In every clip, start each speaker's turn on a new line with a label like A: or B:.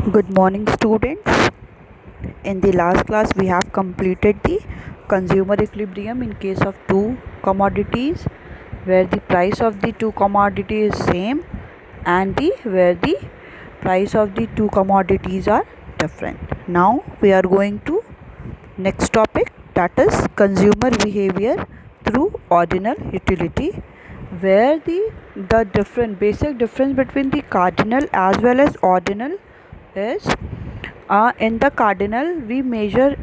A: Good morning, students. In the last class, we have completed the consumer equilibrium in case of two commodities where the price of the two commodities is same and the where the price of the two commodities are different. Now we are going to next topic, that is consumer behavior through ordinal utility, where the different basic difference between the cardinal as well as ordinal is in the cardinal we measure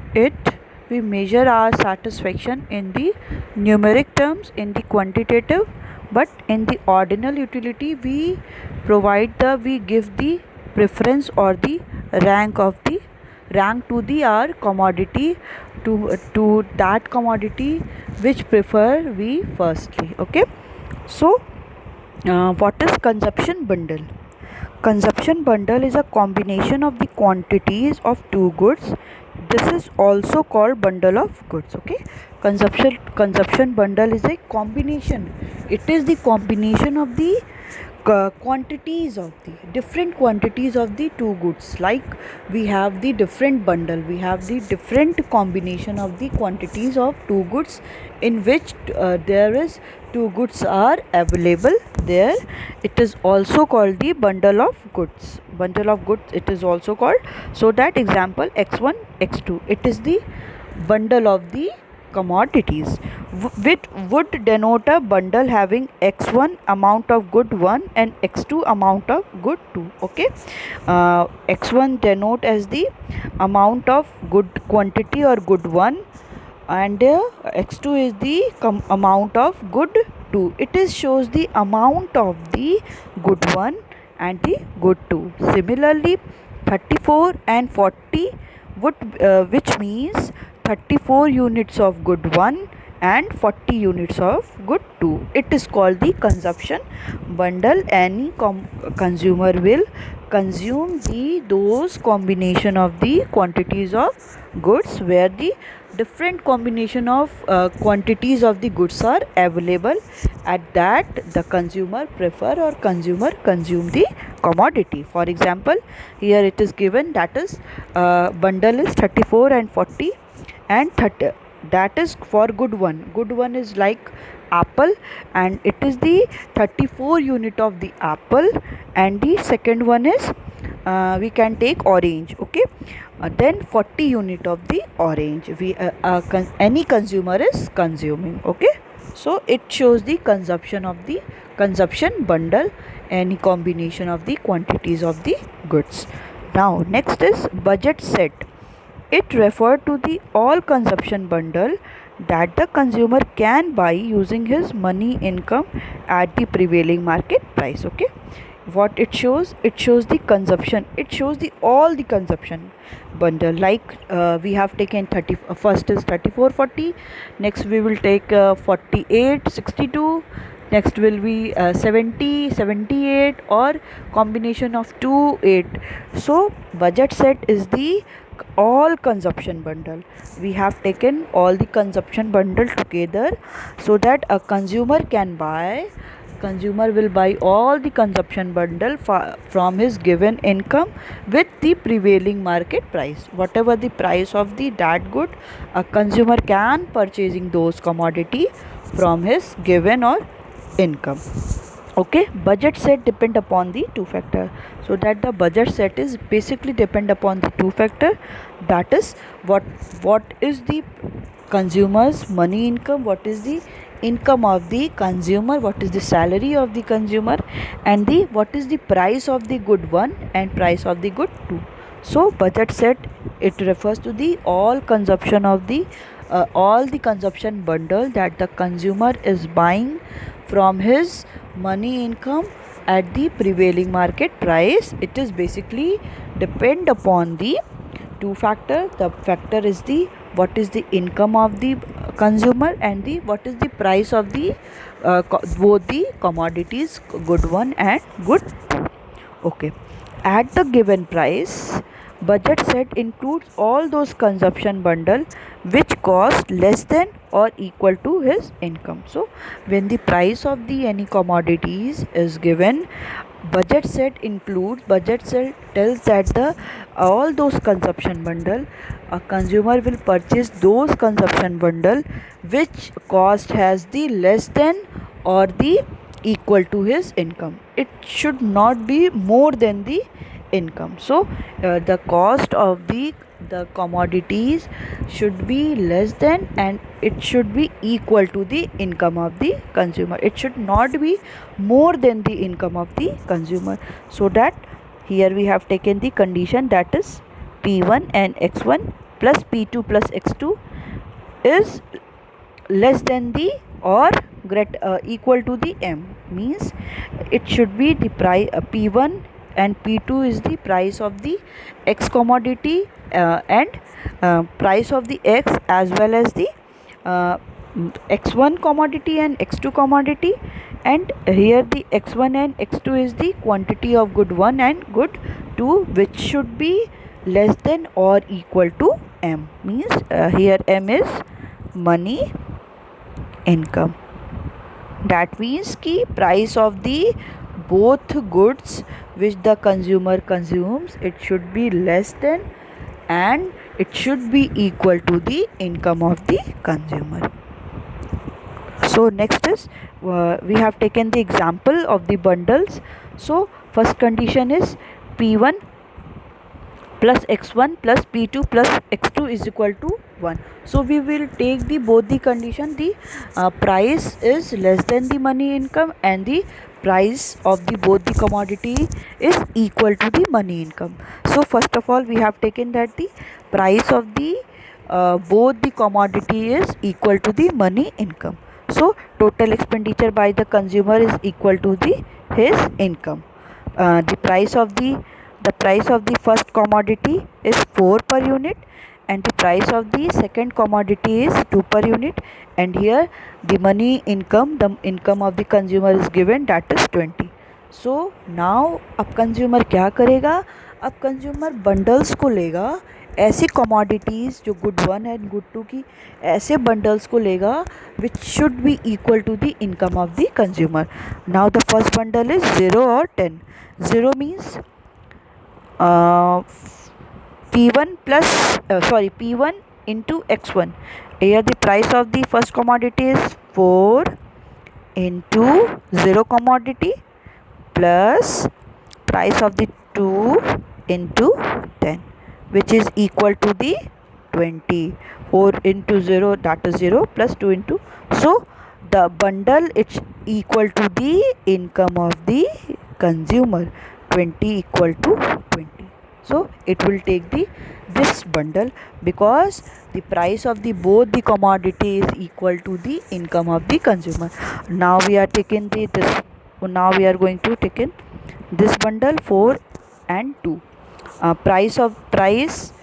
A: our satisfaction in the numeric terms, in the quantitative, but in the ordinal utility we give the preference or the rank to the our commodity, to that commodity which prefer we firstly. Okay, so what is consumption bundle? Consumption bundle is a combination of the quantities of two goods. This is also called bundle of goods. Okay, consumption bundle is a combination. It is the combination of the quantities of the different quantities of the two goods. Like we have the different bundle, we have the different combination of the quantities of two goods in which there is two goods are available there. It is also called the bundle of goods. Bundle of goods it is also called. So that example x1 x2, it is the bundle of the commodities, which would denote a bundle having x1 amount of good 1 and x2 amount of good 2. Okay, x1 denote as the amount of good quantity or good 1, and x2 is the amount of good 2. It is shows the amount of the good 1 and the good 2. Similarly, 34 and 40 would which means 34 units of good 1 and 40 units of good 2. It is called the consumption bundle. Any consumer will consume those combination of the quantities of goods where the different combination of quantities of the goods are available, at that the consumer prefer or consumer consume the commodity. For example, here it is given, that is bundle is 34 and 40 and 30, that is for good one is like apple, and it is the 34 unit of the apple, and the second one is we can take orange. Okay, then 40 unit of the orange any consumer is consuming. Okay, so it shows the consumption of the consumption bundle, any combination of the quantities of the goods. Now next is budget set. It referred to the all consumption bundle that the consumer can buy using his money income at the prevailing market price. Okay, what it shows, it shows the consumption, it shows the all the consumption bundle. Like we have taken 30, first is 34 40, next we will take 48 62, next will be 70 78, or combination of 2 8. So budget set is the all consumption bundle. We have taken all the consumption bundle together so that a consumer will buy all the consumption bundle from his given income with the prevailing market price. Whatever the price of the that good, a consumer can purchasing those commodity from his given or income. Okay, budget set depend upon the two factor. So that the budget set is basically depend upon the two factor, that is what is the consumer's money income, what is the income of the consumer, what is the salary of the consumer, and the what is the price of the good one and price of the good two. So budget set it refers to the all consumption of the all the consumption bundle that the consumer is buying from his money income at the prevailing market price. It is basically depend upon the two factor. The factor is the what is the income of the consumer and the what is the price of the both the commodities, good one and good two. Okay, at the given price, budget set includes all those consumption bundle which cost less than or equal to his income. So when the price of the any commodities is given, Budget set includes, budget set tells that the all those consumption bundle, a consumer will purchase those consumption bundle which cost has the less than or the equal to his income. It should not be more than the income. So the cost of the commodities should be less than and it should be equal to the income of the consumer. It should not be more than the income of the consumer. So that here we have taken the condition, that is P1 and X1 plus P2 plus X2 is less than the or equal to the M, means it should be the price P1 and P2 is the price of the X commodity and price of the X as well as the uh, X1 commodity and X2 commodity, and here the X1 and X2 is the quantity of good 1 and good 2 which should be less than or equal to M, means here M is money income. That means ki price of the both goods which the consumer consumes, it should be less than and it should be equal to the income of the consumer. So next is we have taken the example of the bundles. So first condition is P1 plus X1 plus P2 plus X2 is equal to 1. So we will take the both the condition, the price is less than the money income and the price of the both the commodity is equal to the money income. So first of all we have taken that the price of the both the commodity is equal to the money income. So total expenditure by the consumer is equal to the his income. The price of the first commodity is 4 per unit and the price of the second commodity is 2 per unit, and here the money income, the income of the consumer is given, that is 20. So now अब consumer क्या करेगा, अब consumer bundles को लेगा, ऐसी commodities जो good 1 and good 2 की ऐसे bundles को लेगा which should be equal to the income of the consumer. Now the first bundle is 0 or 10. 0 means P1 plus P1 into X1. Here the price of the first commodity is 4 into 0 commodity plus price of the 2 into 10 which is equal to the 20. 4 into 0, that is 0, plus 2 into, so the bundle it's equal to the income of the consumer, 20 equal to 20. So it will take this bundle because the price of the both the commodity is equal to the income of the consumer. Now we are taking now we are going to take in this bundle 4 and 2. Price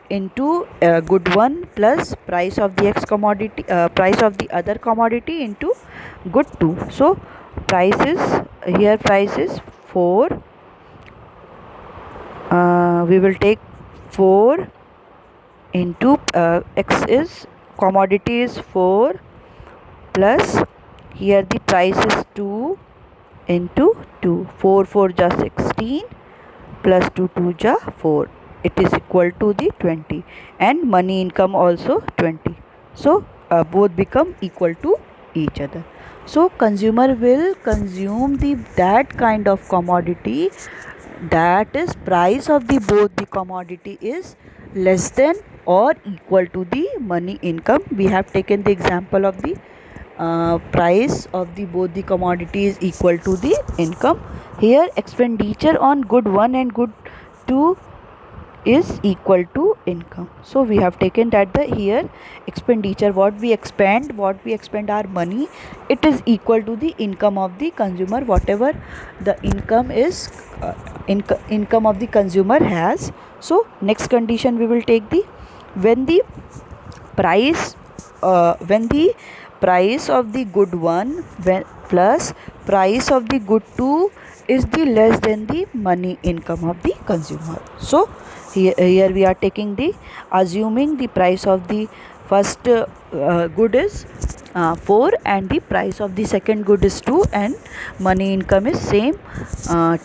A: into good 1 plus price of the X commodity, price of the other commodity into good 2. So price is 4. We will take 4 into X is commodity is 4 plus here the price is 2 into 2. 4 4 ja 16 plus 2 2 ja 4. It is equal to the 20 and money income also 20. So both become equal to each other. So consumer will consume that kind of commodity that is price of the both the commodity is less than or equal to the money income. We have taken the example of the price of the both the commodity is equal to the income. Here expenditure on good 1 and good 2 is equal to income. So we have taken that the here expenditure, what we expend our money, it is equal to the income of the consumer, whatever the income is income of the consumer has. So next condition we will take the when the price of the good 1 plus price of the good 2 is the less than the money income of the consumer. So here we are taking the assuming the price of the first good is 4 and the price of the second good is 2 and money income is same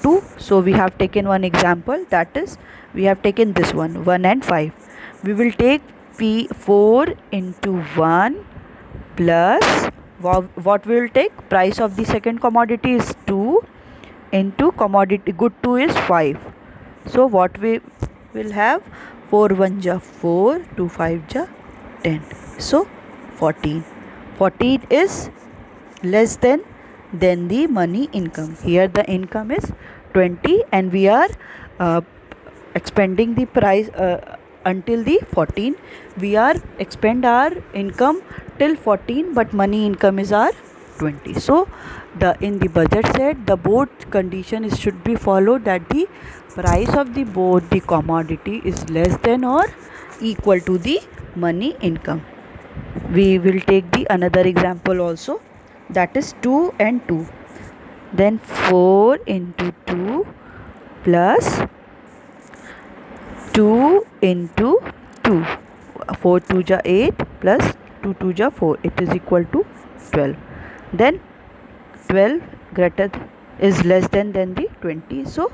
A: 2. So we have taken one example, that is we have taken this one 1 and 5. We will take P4 into 1 plus what we will take, price of the second commodity is 2 into commodity good 2 is 5. So what we will have, 4 1 ja 4, 2 5 ja 10. So 14. 14 is less than the money income. Here the income is 20 and we are expending the price until the 14. We are expend our income till 14 but money income is our 20. So in the budget set the both condition is should be followed, that the price of the both the commodity is less than or equal to the money income. We will take the another example also, that is 2 and 2. Then 4 into 2 plus 2 into 2. 4 2 ja 8 plus 2 2 ja 4. It is equal to 12. Then 12 greater is less than the 20. So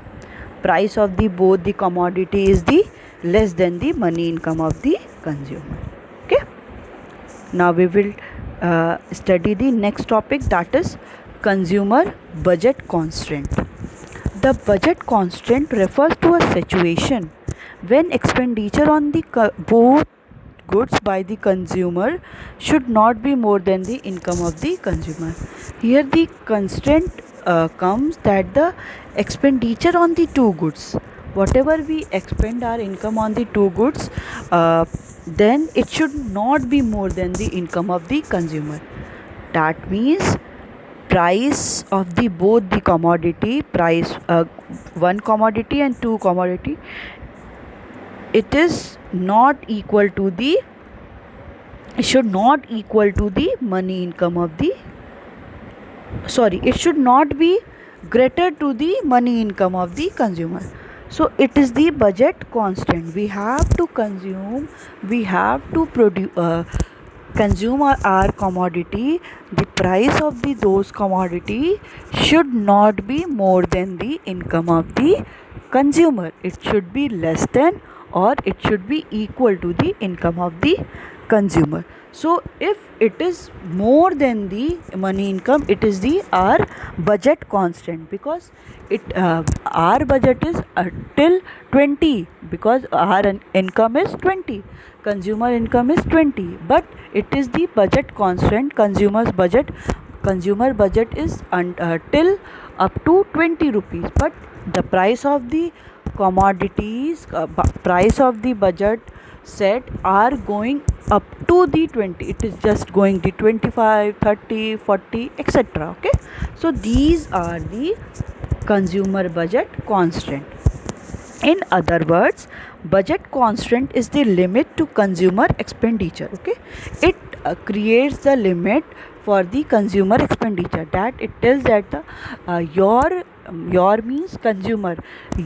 A: price of the both the commodity is the less than the money income of the consumer. Okay. Now we will study the next topic, that is consumer budget constraint. The budget constraint refers to a situation when expenditure on the both goods by the consumer should not be more than the income of the consumer. Here the constraint comes that the expenditure on the two goods, whatever we expend our income on the two goods, then it should not be more than the income of the consumer. That means price of the both the commodity, price one commodity and two commodity, it is not equal to the, it should not equal to the money income of the, sorry, it should not be greater to the money income of the consumer. So it is the budget constant. We have to consume, we have to produce consume our commodity. The price of the those commodity should not be more than the income of the consumer. It should be less than or it should be equal to the income of the consumer. So if it is more than the money income, it is the our budget constant, because it our budget is till 20, because our income is 20, consumer income is 20, but it is the budget constant. Consumer budget is till up to 20 rupees, but the price of the commodities, price of the budget set are going up to the 20. It is just going the 25, 30, 40, etc. Okay, so these are the consumer budget constant. In other words, budget constant is the limit to consumer expenditure. Okay, it creates the limit for the consumer expenditure, that it tells that the your means consumer,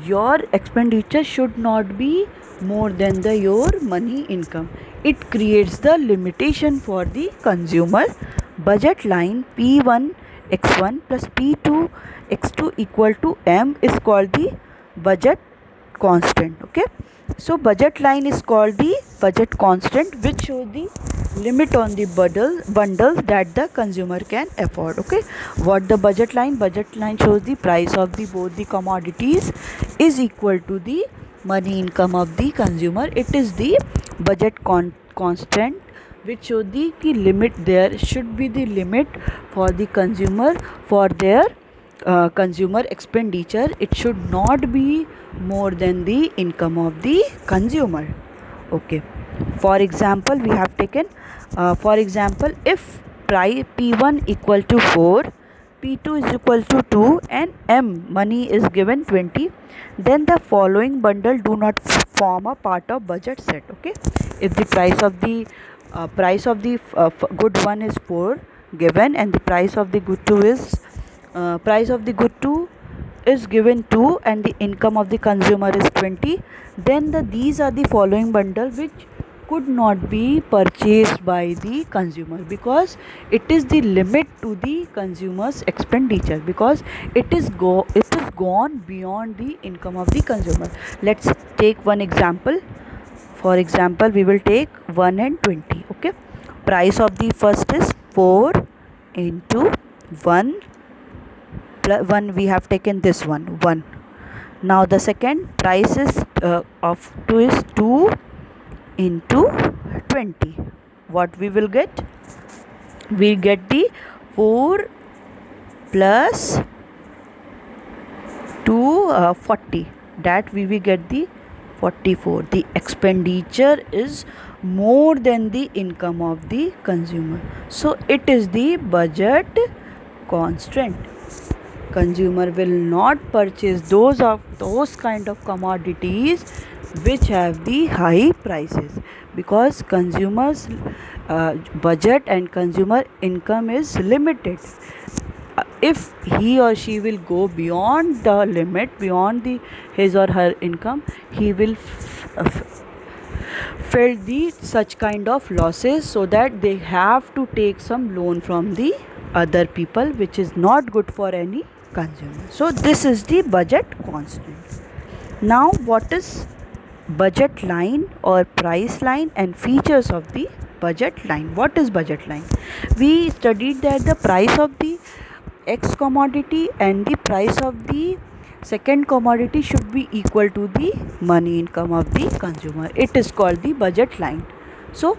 A: your expenditure should not be more than the your money income. It creates the limitation for the consumer budget line. P1 x1 plus P2 x2 equal to M is called the budget constant. Okay, so budget line is called the budget constant, which shows the limit on the bundles that the consumer can afford. Okay, what the budget line shows the price of the both the commodities is equal to the money income of the consumer. It is the budget constant which shows the limit. There should be the limit for the consumer for their consumer expenditure. It should not be more than the income of the consumer. Okay, for example, we have taken for example, if price P1 equal to 4, P2 is equal to 2 and M money is given 20, then the following bundle do not form a part of budget set. Okay, if the price of the good 1 is 4 given and the price of the good 2 is given 2 and the income of the consumer is 20, then these are the following bundle which could not be purchased by the consumer, because it is the limit to the consumer's expenditure, because it is gone beyond the income of the consumer. Let's take one example. For example, we will take 1 and 20. Okay, price of the first is 4 into 1 plus 1. We have taken this one 1. Now the second price is of 2 is 2 into 20. What we will get? We get the 4 plus 2 40. That we will get the 44. The expenditure is more than the income of the consumer. So it is the budget constraint. Consumer will not purchase those kind of commodities which have the high prices, because consumers budget and consumer income is limited. If he or she will go beyond the limit, beyond his or her income, he will feel the such kind of losses, so that they have to take some loan from the other people, which is not good for any consumer. So this is the budget constant. Now what is budget line or price line and features of the budget line? What is budget line? We studied that the price of the X commodity and the price of the second commodity should be equal to the money income of the consumer. It is called the budget line. So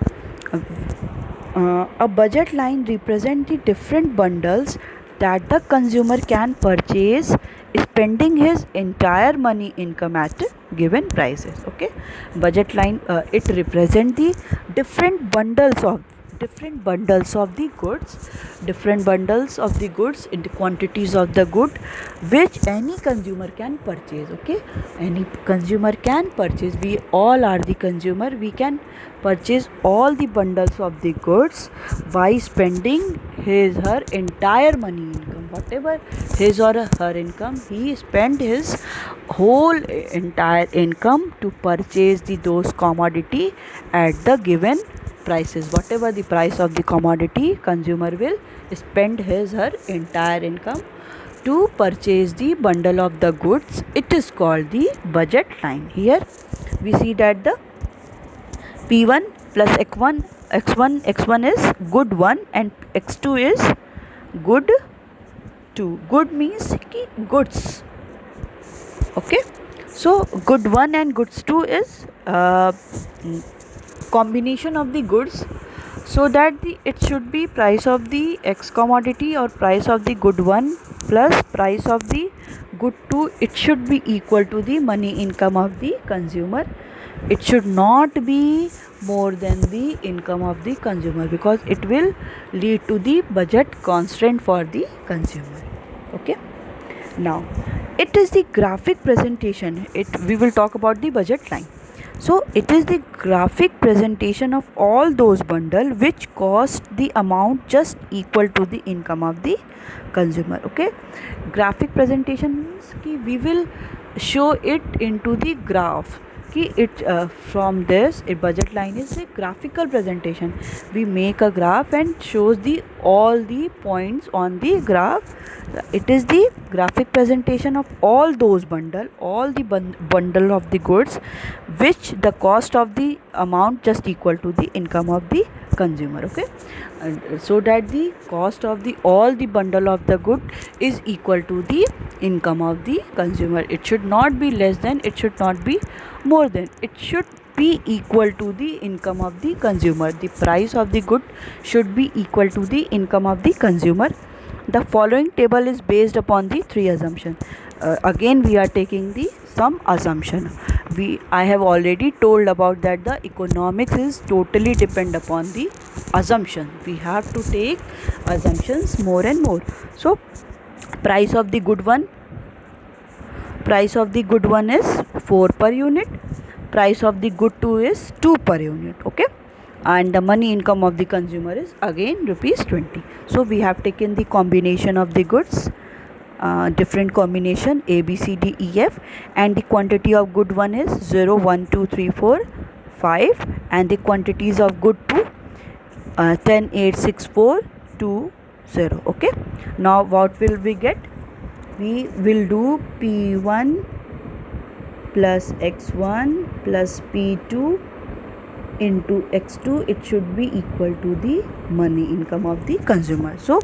A: a budget line represents the different bundles that the consumer can purchase spending his entire money income at given prices. Okay, budget line, it represents the different bundles of the goods, different bundles of the goods in the quantities of the good which any consumer can purchase. Okay, any consumer can purchase. We all are the consumer. We can purchase all the bundles of the goods by spending his her entire money income. Whatever his or her income, he spent his whole entire income to purchase those commodity at the given prices. Whatever the price of the commodity, consumer will spend his her entire income to purchase the bundle of the goods. It is called the budget line. Here we see that the P1 plus x1 is good 1 and x2 is good 2. Good means ki goods. Okay, so good 1 and goods 2 is combination of the goods, so that it should be price of the X commodity or price of the good 1 plus price of the good 2. It should be equal to the money income of the consumer. It should not be more than the income of the consumer, because it will lead to the budget constraint for the consumer. Okay, now it is the graphic presentation. We will talk about the budget line. So it is the graphic presentation of all those bundle which cost the amount just equal to the income of the consumer. Okay, graphic presentation means ki we will show it into the graph. Ki it from this, a budget line is a graphical presentation. We make a graph and shows all the points on the graph. It is the graphic presentation of all those all the bundle of the goods which the cost of the amount just equal to the income of the consumer. Okay, so that the cost of all the bundle of the good is equal to the income of the consumer. It should not be less than, it should not be more than, it should be equal to the income of the consumer. The price of the good should be equal to the income of the consumer. The following table is based upon the 3 assumptions. Again we are taking some assumption. I have already told about that the economics is totally depend upon the assumption. We have to take assumptions more and more. So price of the good one is 4 per unit. Price of the good 2 is 2 per unit. Okay, and the money income of the consumer is again rupees 20. So we have taken the combination of the goods, different combination A, B, C, D, E, F, and the quantity of good one is 0, 1, 2, 3, 4, 5 and the quantities of good to 10, 8, 6, 4, 2, 0. Okay, now what will we get? We will do P1 plus X1 plus P2 into X2. It should be equal to the money income of the consumer. So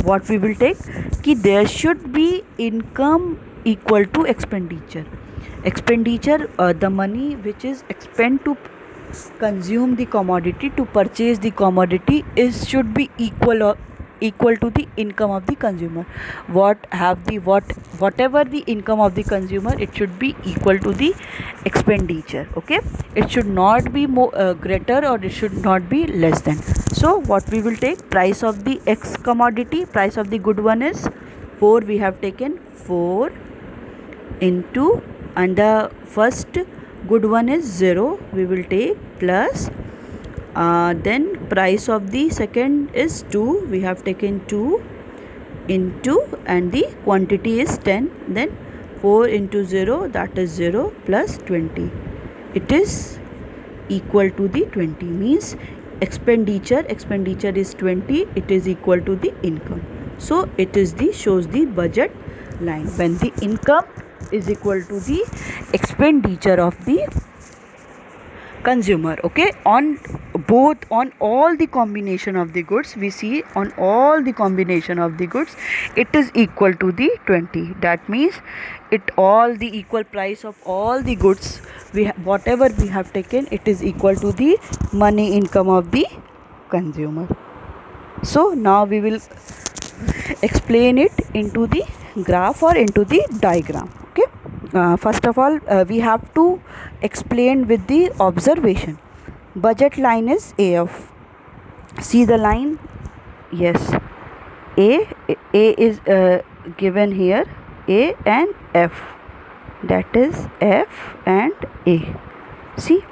A: what we will take कि there should be income equal to expenditure. Expenditure, the money which is expend to consume the commodity, to purchase the commodity, is should be equal to the income of the consumer. Whatever the income of the consumer, it should be equal to the expenditure. Okay, it should not be more greater, or it should not be less than. So what we will take, price of the X commodity, price of the good one is 4. We have taken 4 into, and the first good one is 0, we will take plus, then price of the second is 2, we have taken 2 into, and the quantity is 10, then 4 into 0, that is 0, plus 20, it is equal to the 20, means expenditure is 20, it is equal to the income. So it is the shows the budget line when the income is equal to the expenditure of the consumer. Okay, on all the combination of the goods, we see on all the combination of the goods, it is equal to the 20. That means all the equal price of all the goods, whatever we have taken, it is equal to the money income of the consumer. So now we will explain it into the graph or into the diagram. Okay, first of all, we have to explain with the observation. Budget line is AF. See the line? Yes, A is given here, A and F, that is F and A. See,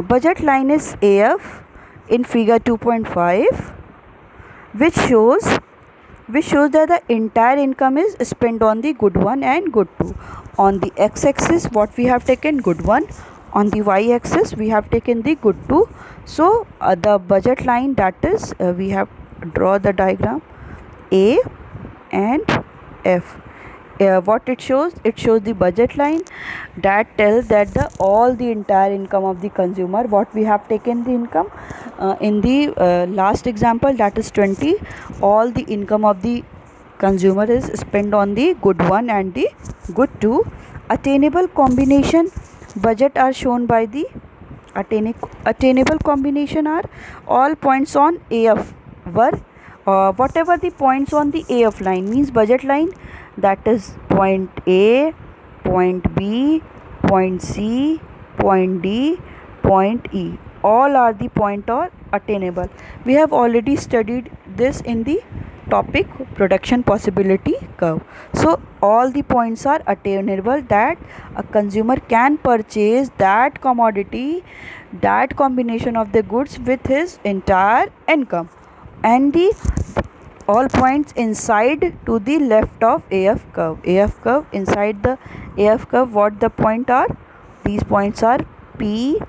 A: budget line is AF in figure 2.5, which shows that the entire income is spent on the good 1 and good 2. On the x-axis, what we have taken, good 1. On the y-axis, we have taken the good 2. So the budget line, that is, we have draw the diagram A and F. What it shows the budget line that tells that all the entire income of the consumer, what we have taken the income in the last example, that is 20, all the income of the consumer is spent on the good 1 and the good 2. Attainable combination budget are shown by the attainable combination are all points on AF were whatever the points on the AF line, means budget line, that is point A, point B, point C, point D, point E, all are the point or attainable. We have already studied this in the topic production possibility curve. So all the points are attainable, that a consumer can purchase that commodity, that combination of the goods with his entire income, and the all points inside to the left of AF curve. AF curve, inside the AF curve, what the point are? These points are P,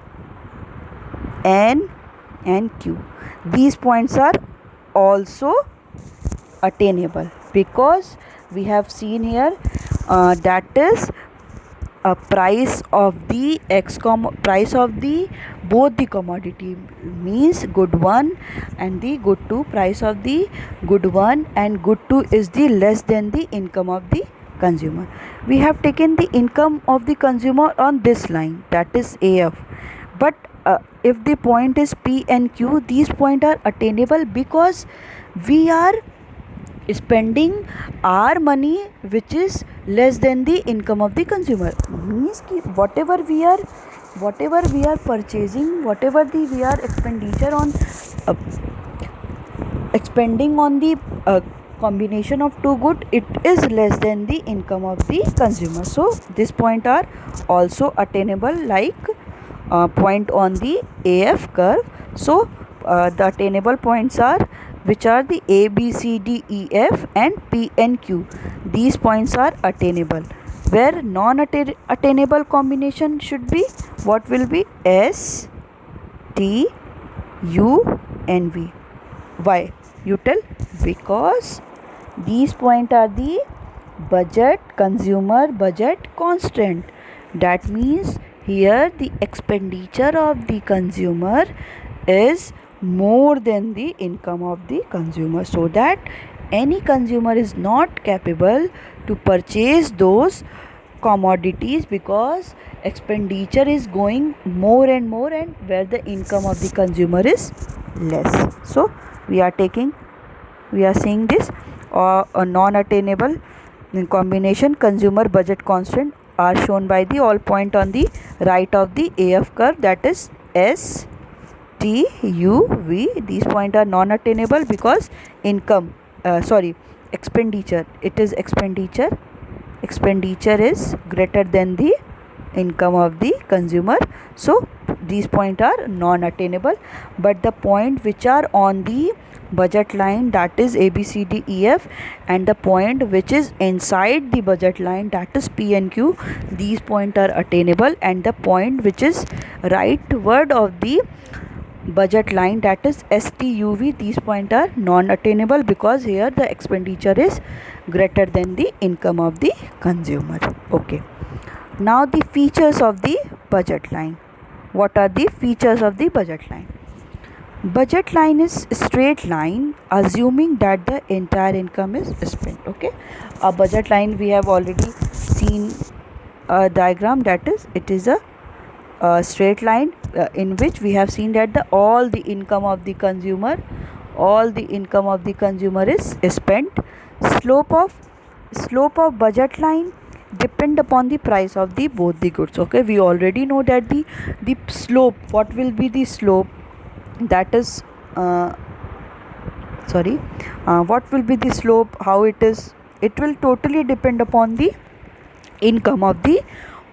A: N and Q. These points are also attainable, because we have seen here that is a price of the price of the both the commodity, means good 1 and the good 2, price of the good 1 and good 2 is the less than the income of the consumer. We have taken the income of the consumer on this line, that is AF, but if the point is P and Q, these points are attainable because we are spending our money which is less than the income of the consumer. Means ki whatever we are purchasing, whatever we are expenditure on expending on the combination of two good, it is less than the income of the consumer. So this point are also attainable, like point on the AF curve. So the attainable points are, which are the A, B, C, D, E, F and P and Q. These points are attainable. Where non-attainable combination should be, what will be? S, T U N V. Why? You tell. Because these points are the budget, consumer budget constant. That means here the expenditure of the consumer is more than the income of the consumer, so that any consumer is not capable to purchase those commodities because expenditure is going more and more, and where the income of the consumer is less. So we are seeing this or a non-attainable combination consumer budget constant are shown by the all point on the right of the AF curve, that is S T U V. These points are non-attainable because expenditure, it is expenditure is greater than the income of the consumer, so these points are non-attainable. But the point which are on the budget line, that is A B C D E F, and the point which is inside the budget line, that is P and Q, these points are attainable. And the point which is rightward of the budget line, that is STUV, these points are non-attainable because here the expenditure is greater than the income of the consumer. Okay, now the features of the budget line. What are the features of the budget line? Budget line is straight line assuming that the entire income is spent. Okay, a budget line, we have already seen a diagram, that is it is a straight line in which we have seen that all the income of the consumer is spent. Slope of budget line depend upon the price of the both the goods. Okay, we already know that the slope, what will be the slope, that is what will be the slope, how it is, it will totally depend upon the income of the,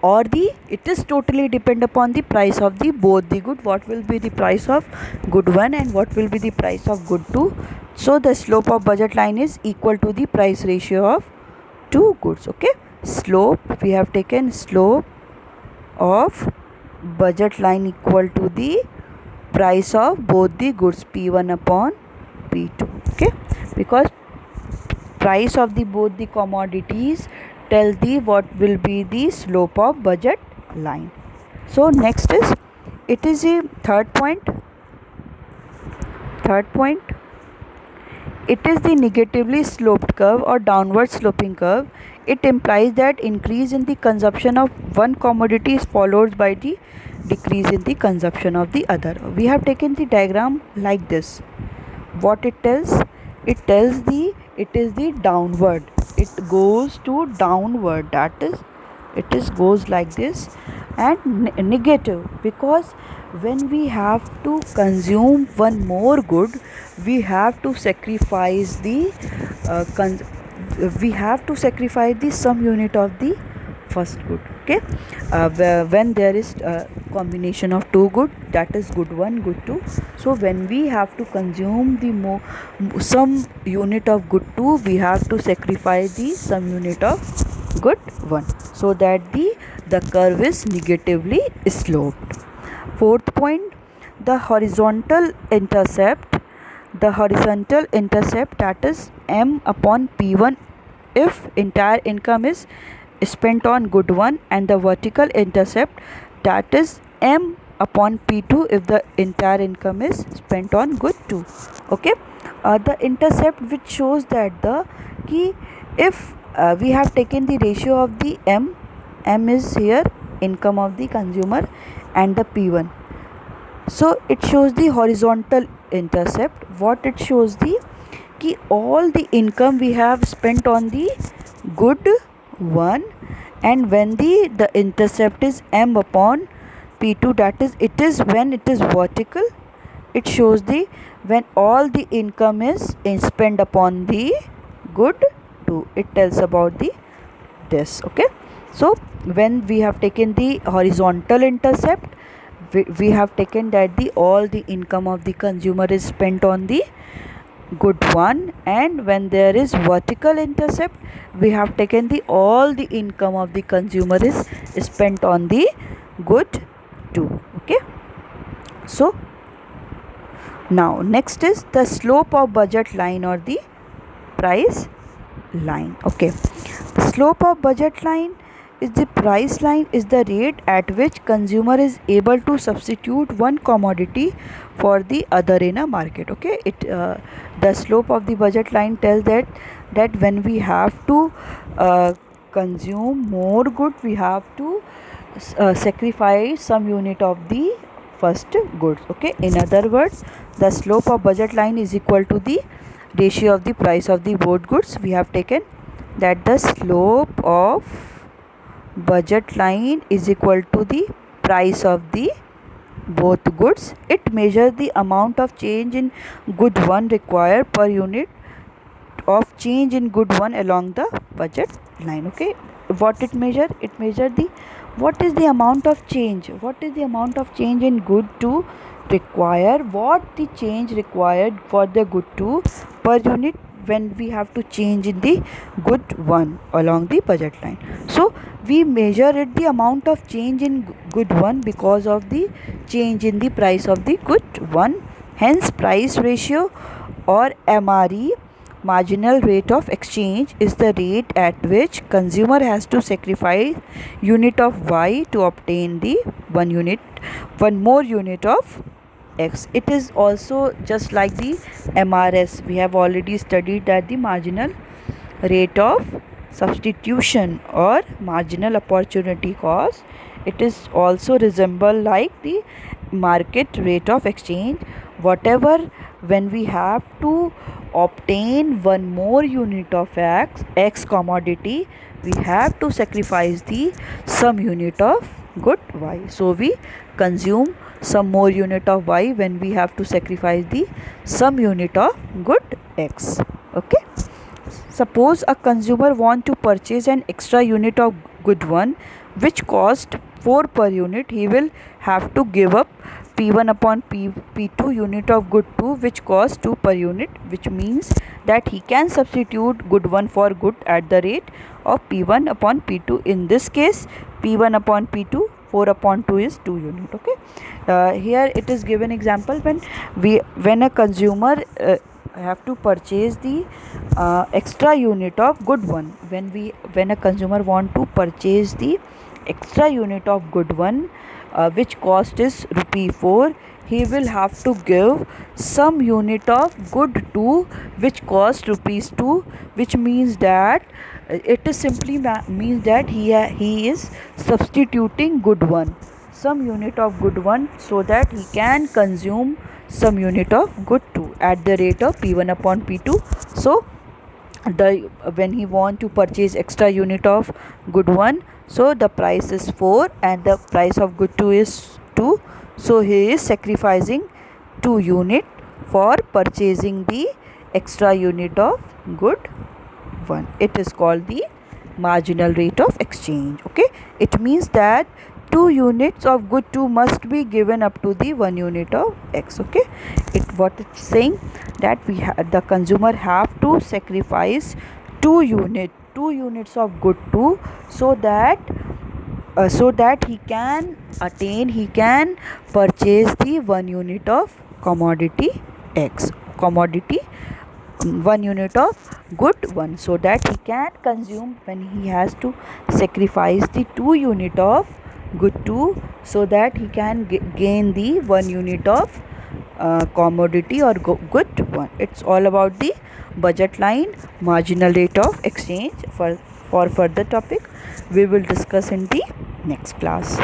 A: or it is totally depend upon the price of the both the good. What will be the price of good 1 and what will be the price of good 2. So the slope of budget line is equal to the price ratio of two goods. Okay, slope, we have taken slope of budget line equal to the price of both the goods, P1 upon P2. Okay, because price of the both the commodities tell the what will be the slope of budget line. So next is, it is a third point, it is the negatively sloped curve or downward sloping curve. It implies that increase in the consumption of one commodity is followed by the decrease in the consumption of the other. We have taken the diagram like this. What it tells? It tells it is the downward, it goes to downward, that is it is goes like this. And negative, because when we have to consume one more good, we have to sacrifice the some unit of the first good. Okay, when there is a combination of two good, that is good 1, good 2, so when we have to consume the some unit of good 2, we have to sacrifice the some unit of good 1, so that the curve is negatively sloped. Fourth point, the horizontal intercept, that is M upon P1 if entire income is spent on good 1, and the vertical intercept, that is M upon P2 if the entire income is spent on good 2. Okay, the intercept which shows that the key, if we have taken the ratio of the M is here income of the consumer and the P1, so it shows the horizontal intercept. What it shows, the key all the income we have spent on the good 1, and when the intercept is M upon P2, that is it is when it is vertical, it shows the when all the income is spent upon the good 2, it tells about this. Okay, so when we have taken the horizontal intercept, we have taken that all the income of the consumer is spent on the good 1, and when there is vertical intercept, we have taken all the income of the consumer is spent on the good 2. Okay, so Now next is the slope of budget line or the price line. Okay, the slope of budget line is the price line, is the rate at which consumer is able to substitute one commodity for the other in a market. Okay, the slope of the budget line tells that when we have to consume more good, we have to sacrifice some unit of the first goods. Okay, in other words, the slope of budget line is equal to the ratio of the price of the both goods. We have taken that the slope of budget line is equal to the price of the both goods. It measures the amount of change in good one required per unit of change in good one along the budget line. Okay, what it measure? It measure the what is the amount of change, in good 2 require, what the change required for the good 2 per unit when we have to change in the good 1 along the budget line. So we measure it the amount of change in good 1 because of the change in the price of the good 1. Hence price ratio or MRE, marginal rate of exchange, is the rate at which consumer has to sacrifice unit of Y to obtain the one more unit of X. It is also just like the MRS. We have already studied that the marginal rate of substitution or marginal opportunity cost, it is also resemble like the market rate of exchange. Whatever, when we have to obtain one more unit of X commodity, we have to sacrifice the some unit of good Y. So we consume some more unit of Y when we have to sacrifice the some unit of good X. Okay, suppose a consumer want to purchase an extra unit of good 1 which cost 4 per unit. He will have to give up P1 upon P2 unit of good 2 which cost 2 per unit, which means that he can substitute good 1 for good at the rate of P1 upon P2. In this case, P1 upon P2, 4 upon 2 is 2 unit. Okay, here it is given example when a consumer have to purchase the extra unit of good 1. When a consumer want to purchase the extra unit of good 1 which cost is rupee 4, he will have to give some unit of good 2 which cost rupees 2, which means that it is simply means that he is substituting good 1, some unit of good 1, so that he can consume some unit of good 2 at the rate of P1 upon P2. So when he want to purchase extra unit of good 1, so the price is 4 and the price of good 2 is 2, so he is sacrificing 2 unit for purchasing the extra unit of good 1. It is called the marginal rate of exchange. Okay, it means that 2 units of good 2 must be given up to the 1 unit of X. Okay, what it's saying that the consumer have to sacrifice 2 units of good 2 so that he can purchase the 1 unit of commodity X, 1 unit of good 1, so that he can consume when he has to sacrifice the 2 unit of good 2 so that he can gain the 1 unit of commodity or good 1. It's all about the budget line, marginal rate of exchange. For further topic we will discuss in the next class.